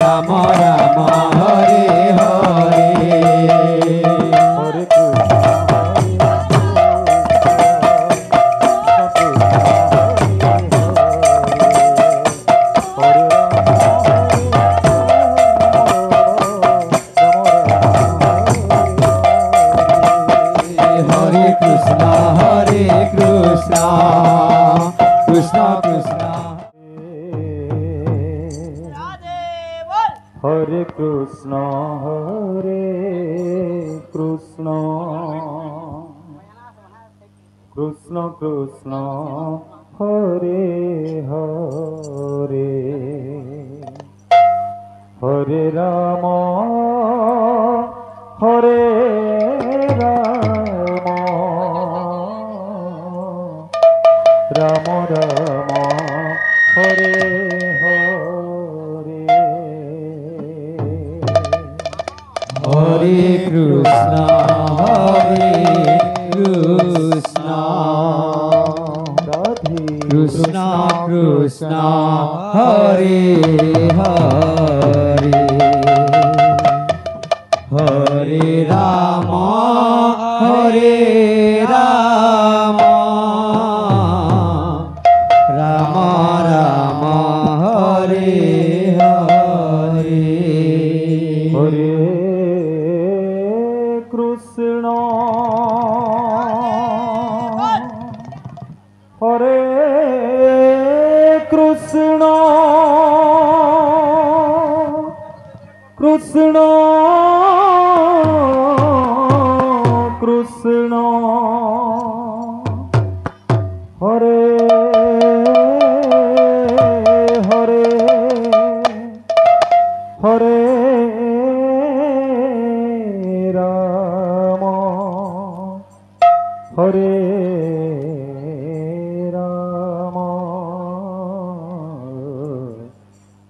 Ram Ram Hare Hare Hare Krishna Krishna Krishna Hare Krishna Krishna Krishna Hare Hare Hare Ram Hare Ram Ram Hare Hare Hare Krishna Radhe Krishna Krishna Hare Hare Hare Ram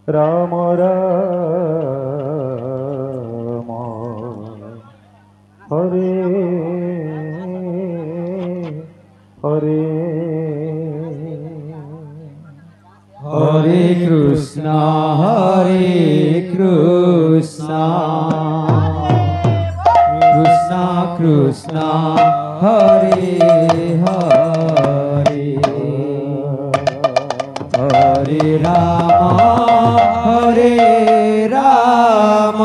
Ram Ram Hare Hare Hare Krishna Hare Krishna Krishna Krishna Hare Hare Hare Ram Hare Ram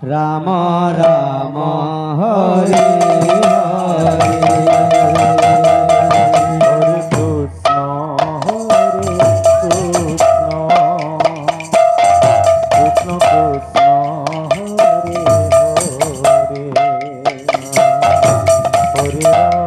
Ram Ram Hare Hare Hare Krishna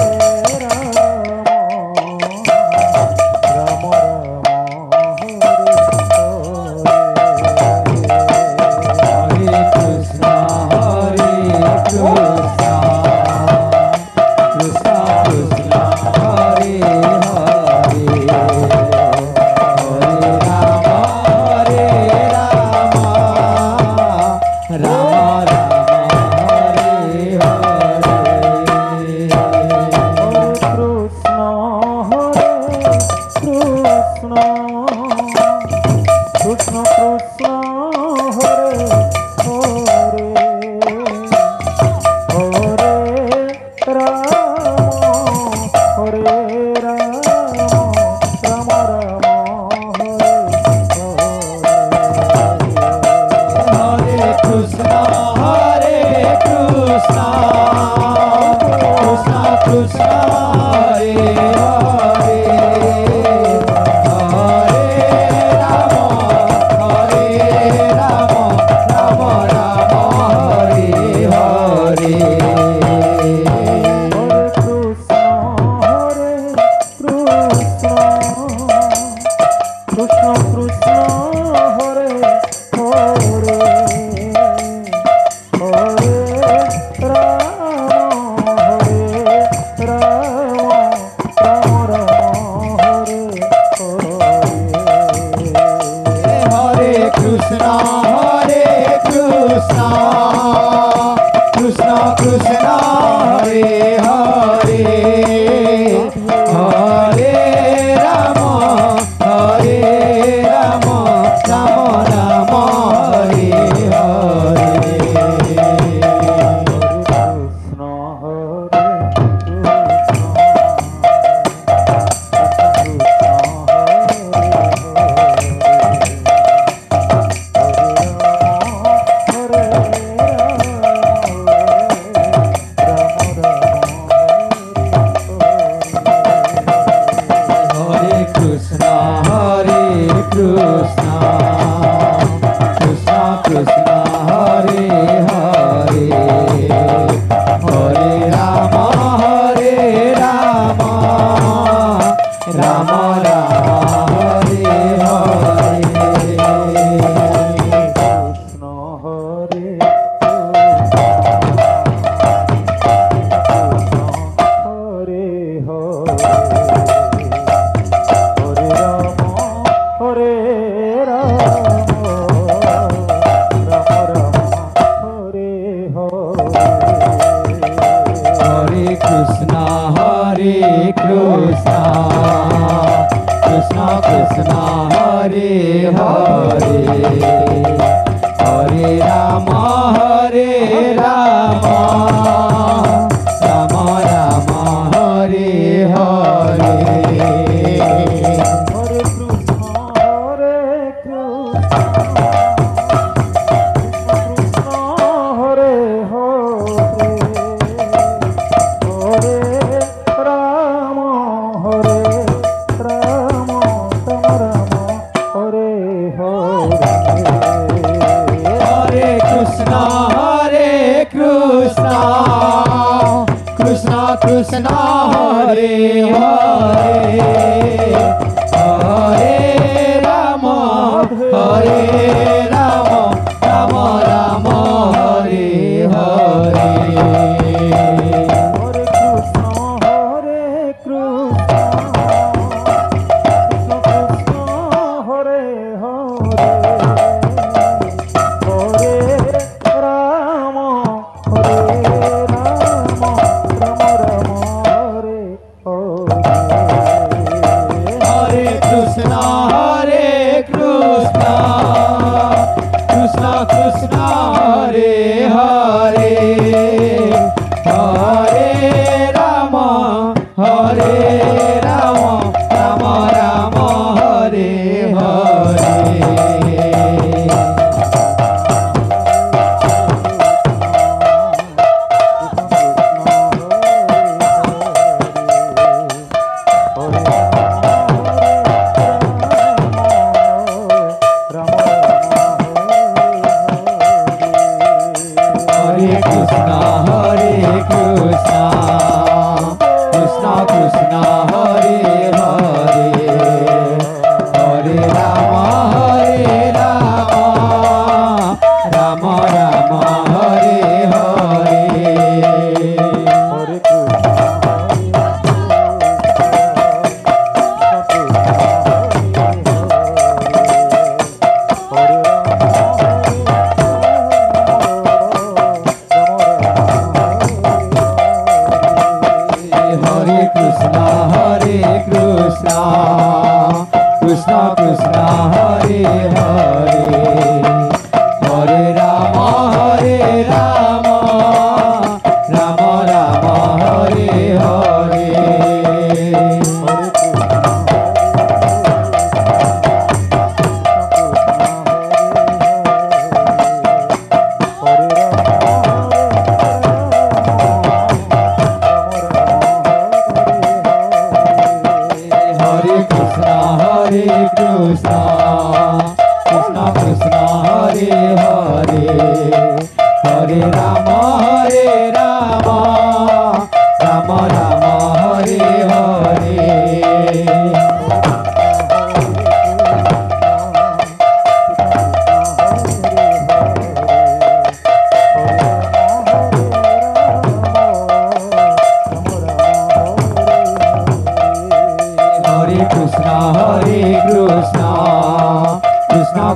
Krishna Krishna Hare Hare Hare Ram Ram Ram Hare Hare Krishna Hare Hare Hare Rama Hare Rama Rama Rama Hare Hare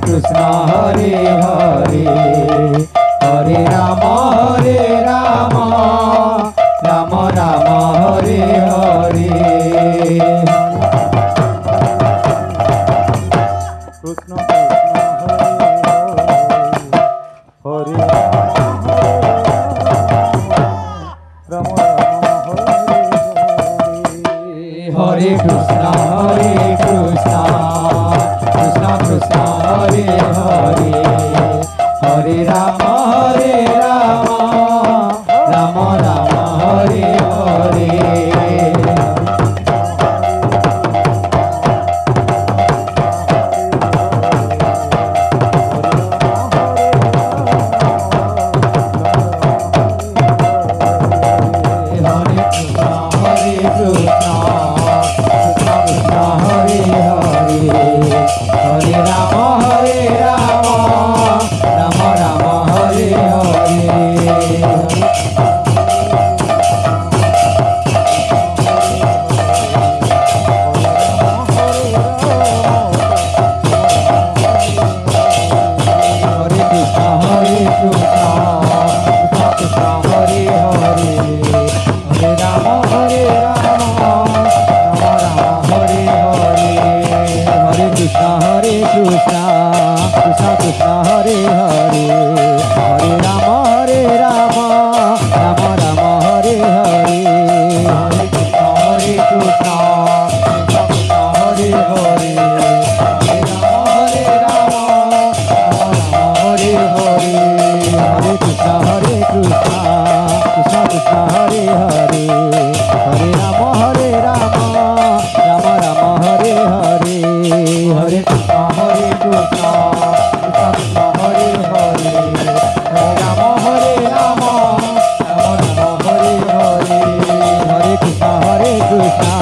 Krishna Hare Hare Hare Rama Hare Rama Rama Rama Hare Hare Hare Krishna Hare Krishna Krishna Krishna Hare Hare Hare Rama Hare Rama Rama Rama Hare Hare Hare Krishna Hare Krishna Krishna Krishna Hare Hare Hare Rama Hare Rama Rama Rama Hare Hare Hare Krishna Hare Krishna Krishna Krishna Hare Hare Hare Rama Hare Rama Rama Rama Hare Hare Hare Krishna Hare Krishna Krishna Krishna Hare Hare Hare Rama Hare Rama Rama Rama Hare Hare Hare Krishna Hare Krishna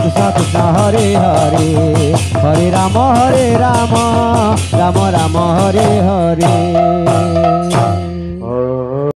Krishna Krishna Hare Hare Hare Rama Hare Rama Rama Rama Hare Hare